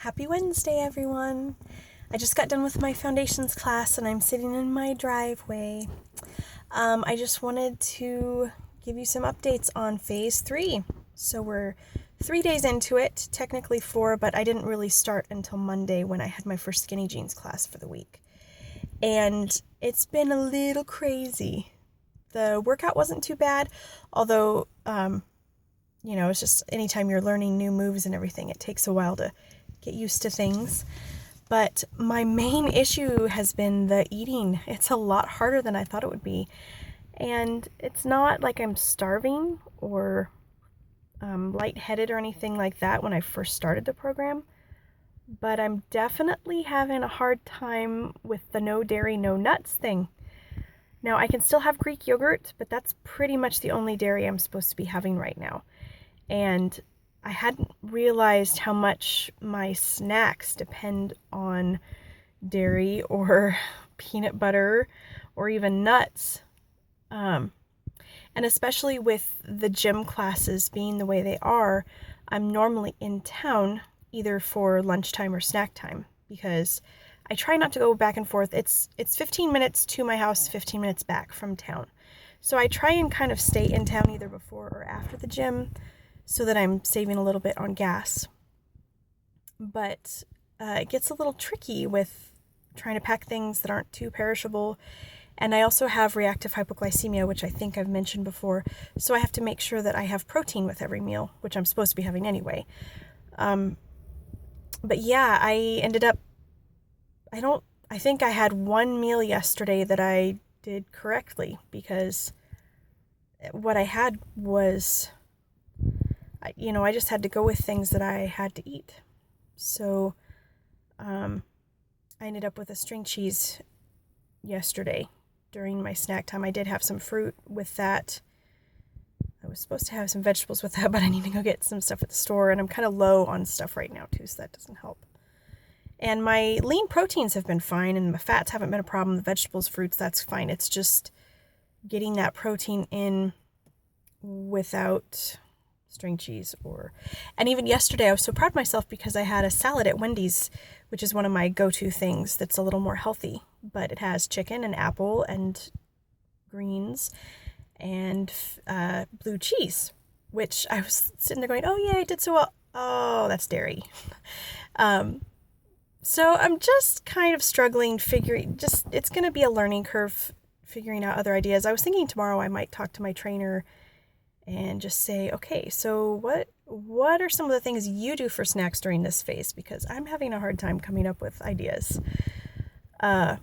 Happy Wednesday, everyone. I just got done with my foundations class and I'm sitting in my driveway. I just wanted to give you some updates on phase 3. So we're 3 days into it, technically 4, but I didn't really start until Monday when I had my first skinny jeans class for the week. And it's been a little crazy. The workout wasn't too bad, although, it's just anytime you're learning new moves and everything, it takes a while to get used to things. But my main issue has been the eating. It's a lot harder than I thought it would be. And it's not like I'm starving or lightheaded or anything like that when I first started the program. But I'm definitely having a hard time with the no dairy, no nuts thing. Now, I can still have Greek yogurt, but that's pretty much the only dairy I'm supposed to be having right now. And I hadn't realized how much my snacks depend on dairy or peanut butter or even nuts. And especially with the gym classes being the way they are, I'm normally in town either for lunchtime or snack time because I try not to go back and forth. It's 15 minutes to my house, 15 minutes back from town. So I try and kind of stay in town either before or after the gym so that I'm saving a little bit on gas. But it gets a little tricky with trying to pack things that aren't too perishable. And I also have reactive hypoglycemia, which I think I've mentioned before. So I have to make sure that I have protein with every meal, which I'm supposed to be having anyway. But yeah, I ended up, I think I had one meal yesterday that I did correctly because what I had was, I just had to go with things that I had to eat. So I ended up with a string cheese yesterday during my snack time. I did have some fruit with that. I was supposed to have some vegetables with that, but I need to go get some stuff at the store, and I'm kind of low on stuff right now too, so that doesn't help. And my lean proteins have been fine, and the fats haven't been a problem. The vegetables, fruits, that's fine. It's just getting that protein in without string cheese and even yesterday I was so proud of myself because I had a salad at Wendy's, which is one of my go-to things that's a little more healthy, but it has chicken and apple and greens and blue cheese, which I was sitting there going, oh yeah, I did so well. Oh, that's dairy. So I'm just kind of struggling it's going to be a learning curve figuring out other ideas. I was thinking tomorrow I might talk to my trainer and just say, okay, so what are some of the things you do for snacks during this phase? Because I'm having a hard time coming up with ideas. I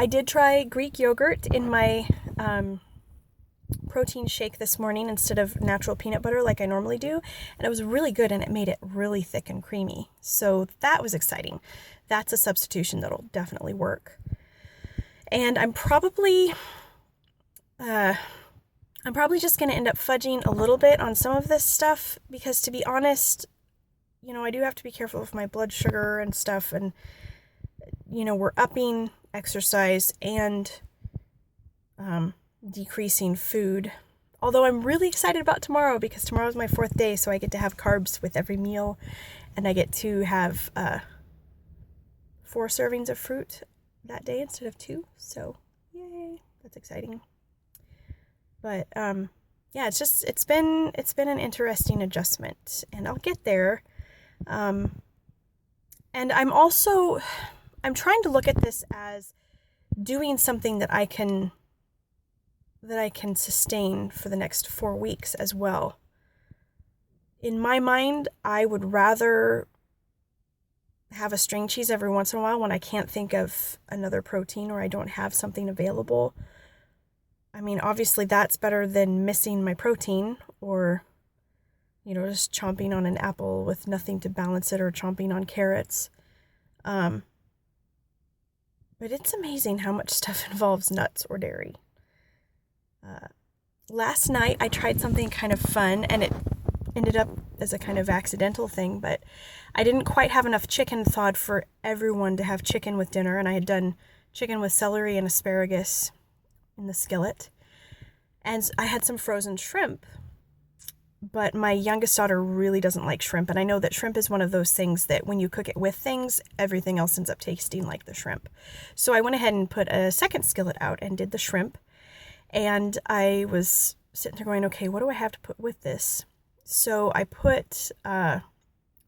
did try Greek yogurt in my protein shake this morning instead of natural peanut butter like I normally do, and it was really good and it made it really thick and creamy. So that was exciting. That's a substitution that'll definitely work. And I'm probably just going to end up fudging a little bit on some of this stuff because, to be honest, I do have to be careful with my blood sugar and stuff. And, we're upping exercise and decreasing food. Although I'm really excited about tomorrow because tomorrow's my 4th day, so I get to have carbs with every meal. And I get to have 4 servings of fruit that day instead of 2. So, yay, that's exciting. But it's been an interesting adjustment, and I'll get there. And I'm trying to look at this as doing something that I can sustain for the next 4 weeks as well. In my mind, I would rather have a string cheese every once in a while when I can't think of another protein or I don't have something available. I mean, obviously that's better than missing my protein or, just chomping on an apple with nothing to balance it or chomping on carrots. But it's amazing how much stuff involves nuts or dairy. Last night I tried something kind of fun and it ended up as a kind of accidental thing, but I didn't quite have enough chicken thawed for everyone to have chicken with dinner, and I had done chicken with celery and asparagus in the skillet, and I had some frozen shrimp, but my youngest daughter really doesn't like shrimp. And I know that shrimp is one of those things that when you cook it with things, everything else ends up tasting like the shrimp. So I went ahead and put a second skillet out and did the shrimp. And I was sitting there going, okay, what do I have to put with this? So I put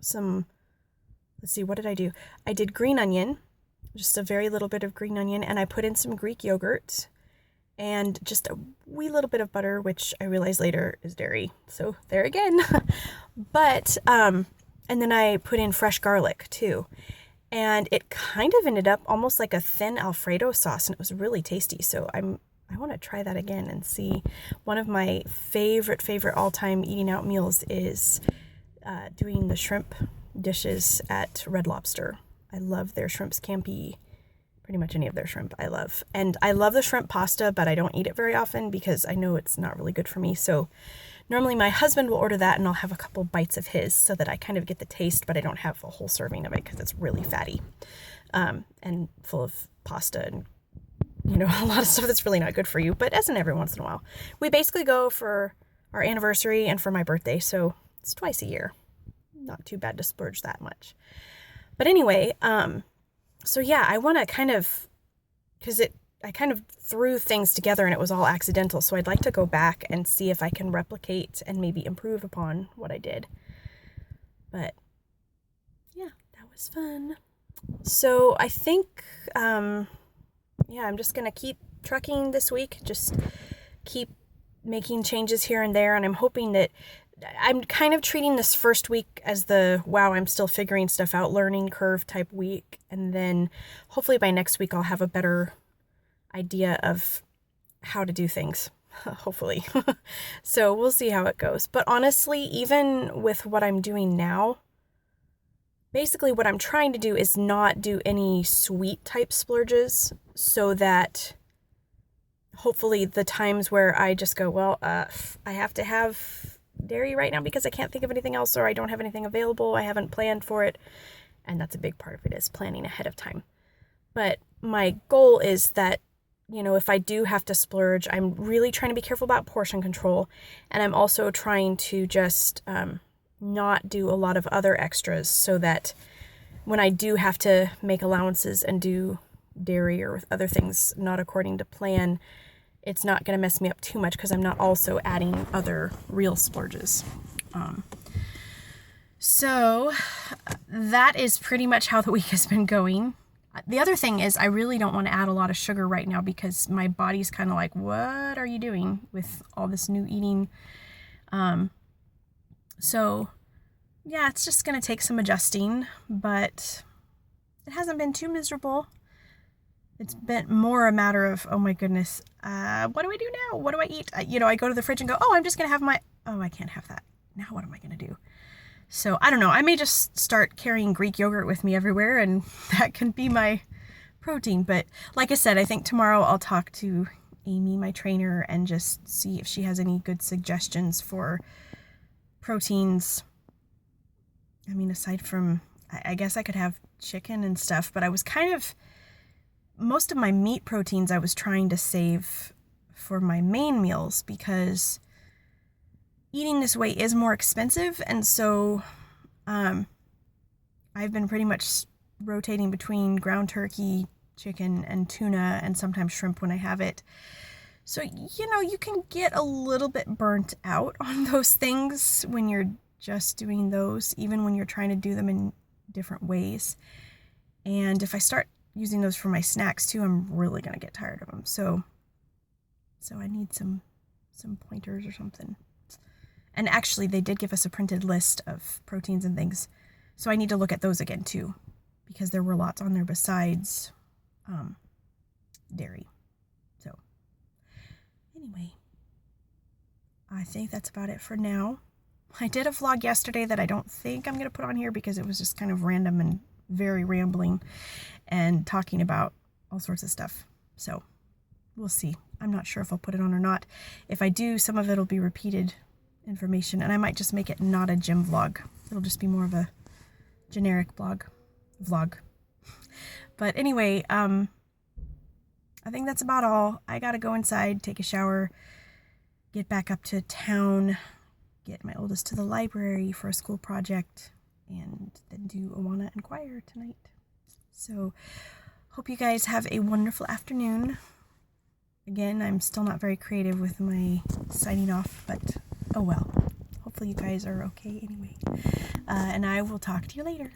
some, let's see, what did I do? I did green onion, just a very little bit of green onion, and I put in some Greek yogurt and just a wee little bit of butter, which I realized later is dairy. So there again. But, and then I put in fresh garlic too. And it kind of ended up almost like a thin Alfredo sauce, and it was really tasty. So I want to try that again and see. One of my favorite all-time eating out meals is doing the shrimp dishes at Red Lobster. I love their shrimp scampi. Pretty much any of their shrimp I love. And I love the shrimp pasta, but I don't eat it very often because I know it's not really good for me. So normally my husband will order that and I'll have a couple bites of his so that I kind of get the taste, but I don't have a whole serving of it because it's really fatty and full of pasta and, you know, a lot of stuff that's really not good for you, but isn't every once in a while. We basically go for our anniversary and for my birthday, so it's twice a year. Not too bad to splurge that much. But anyway, so yeah, I want to kind of, because I kind of threw things together and it was all accidental. So I'd like to go back and see if I can replicate and maybe improve upon what I did. But yeah, that was fun. So I think, I'm just going to keep trucking this week. Just keep making changes here and there. And I'm hoping that I'm kind of treating this first week as the, wow, I'm still figuring stuff out, learning curve type week. And then hopefully by next week, I'll have a better idea of how to do things, hopefully. So we'll see how it goes. But honestly, even with what I'm doing now, basically what I'm trying to do is not do any sweet type splurges so that hopefully the times where I just go, well, I have to have dairy right now because I can't think of anything else or I don't have anything available. I haven't planned for it. And that's a big part of it, is planning ahead of time. But my goal is that, you know, if I do have to splurge, I'm really trying to be careful about portion control. And I'm also trying to just not do a lot of other extras so that when I do have to make allowances and do dairy or other things not according to plan, it's not going to mess me up too much because I'm not also adding other real splurges. So that is pretty much how the week has been going. The other thing is I really don't want to add a lot of sugar right now because my body's kind of like, what are you doing with all this new eating? So yeah, it's just going to take some adjusting, but it hasn't been too miserable. It's been more a matter of, oh my goodness, what do I do now? What do I eat? I go to the fridge and go, oh, I'm just going to have I can't have that. Now what am I going to do? So I don't know. I may just start carrying Greek yogurt with me everywhere and that can be my protein. But like I said, I think tomorrow I'll talk to Amy, my trainer, and just see if she has any good suggestions for proteins. I mean, aside from, I guess I could have chicken and stuff, but I was most of my meat proteins I was trying to save for my main meals because eating this way is more expensive. And so I've been pretty much rotating between ground turkey, chicken, and tuna, and sometimes shrimp when I have it. So, you can get a little bit burnt out on those things when you're just doing those, even when you're trying to do them in different ways. And if I start using those for my snacks too, I'm really going to get tired of them. So I need some pointers or something. And actually, they did give us a printed list of proteins and things. So I need to look at those again too, because there were lots on there besides dairy. So anyway, I think that's about it for now. I did a vlog yesterday that I don't think I'm going to put on here because it was just kind of random and very rambling and talking about all sorts of stuff. So we'll see. I'm not sure if I'll put it on or not. If I do, some of it will be repeated information, and I might just make it not a gym vlog. It'll just be more of a generic vlog. But anyway, I think that's about all. I gotta go inside, take a shower, get back up to town, get my oldest to the library for a school project, and then do Awana and choir tonight. So, hope you guys have a wonderful afternoon. Again, I'm still not very creative with my signing off, but oh well. Hopefully you guys are okay anyway. And I will talk to you later.